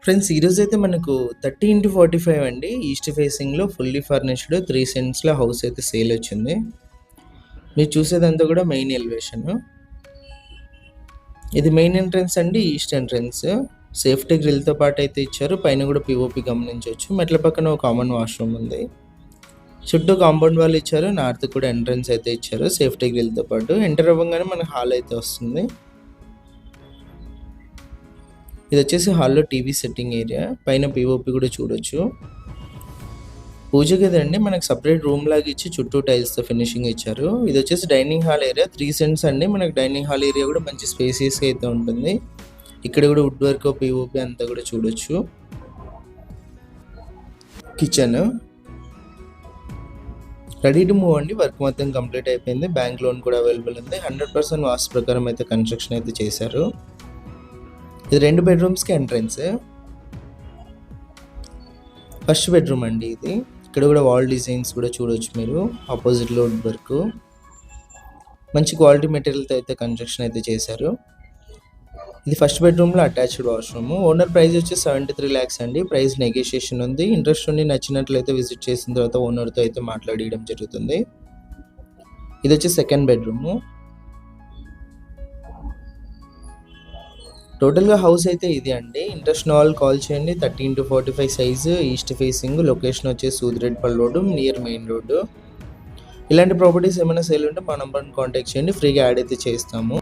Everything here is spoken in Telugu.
ఫ్రెండ్స్ ఈరోజు అయితే మనకు 30x45 అండి. ఈస్ట్ ఫేసింగ్‌లో ఫుల్లీ ఫర్నిష్డ్ 3 సెంట్స్‌లో హౌస్ అయితే సేల్ వచ్చింది. మీరు చూసేదంతా కూడా మెయిన్ ఎలివేషన్. ఇది మెయిన్ ఎంట్రన్స్ అండి, ఈస్ట్ ఎంట్రన్స్. సేఫ్టీ గ్రిల్‌తో పాటు అయితే ఇచ్చారు. పైన కూడా పీఓపీ గమనించవచ్చు. మెట్ల పక్కన ఒక కామన్ వాష్రూమ్ ఉంది. చుట్టూ కాంపౌండ్ వాల్ ఇచ్చారు. నార్త్ కూడా ఎంట్రన్స్ అయితే ఇచ్చారు సేఫ్టీ గ్రిల్‌తో పాటు. ఎంటర్ అవ్వగానే మనకు హాల్ అయితే వస్తుంది. ఇది వచ్చేసి హాల్లో టీవీ సెట్టింగ్ ఏరియా. పైన పీఓపీ కూడా చూడొచ్చు. పూజ గది అండి, మనకు సపరేట్ రూమ్ లాగా ఇచ్చి చుట్టూ టైల్స్తో ఫినిషింగ్ ఇచ్చారు. ఇది వచ్చేసి డైనింగ్ హాల్ ఏరియా 3 సెంట్స్ అండి. మనకు డైనింగ్ హాల్ ఏరియా కూడా మంచి స్పేసియస్గా అయితే ఉంటుంది. ఇక్కడ కూడా వుడ్ వర్క్ పీఓపీ అంతా కూడా చూడొచ్చు. కిచెన్ రెడీ టు మూవ్ అండి. వర్క్ మొత్తం కంప్లీట్ అయిపోయింది. బ్యాంక్ లోన్ కూడా అవైలబుల్ ఉంది. 100% వాస్తు ప్రకారం అయితే కన్స్ట్రక్షన్ అయితే చేశారు. ఇది 2 బెడ్రూమ్స్కి ఎంట్రన్స్. ఫస్ట్ బెడ్రూమ్ అండి ఇది. ఇక్కడ కూడా వాల్ డిజైన్స్ కూడా చూడొచ్చు మీరు. ఆపోజిట్లో వుడ్ వర్క్, మంచి క్వాలిటీ మెటీరియల్తో అయితే కన్స్ట్రక్షన్ అయితే చేశారు. ఇది ఫస్ట్ బెడ్రూమ్లో అటాచ్డ్ వాష్రూమ్. ఓనర్ ప్రైస్ వచ్చి 73 lakhs అండి. ప్రైస్ నెగోషియేషన్ ఉంది. ఇంట్రెస్ట్ ఉండి నచ్చినట్లయితే విజిట్ చేసిన తర్వాత ఓనర్తో అయితే మాట్లాడడం జరుగుతుంది. ఇది వచ్చి సెకండ్ బెడ్రూమ్. టోటల్గా హౌస్ అయితే ఇది అండి. ఇంట్రెస్ట్ ఉన్న వాళ్ళు కాల్ చేయండి. 30x45 size, east facing, location వచ్చేసి సూదిరెడ్డిపల్లి రోడ్డు, నియర్ మెయిన్ రోడ్డు. ఇలాంటి ప్రాపర్టీస్ ఏమైనా సేల్ ఉంటే మా నంబర్ని కాంటాక్ట్ చేయండి. ఫ్రీగా యాడ్ అయితే చేస్తాము.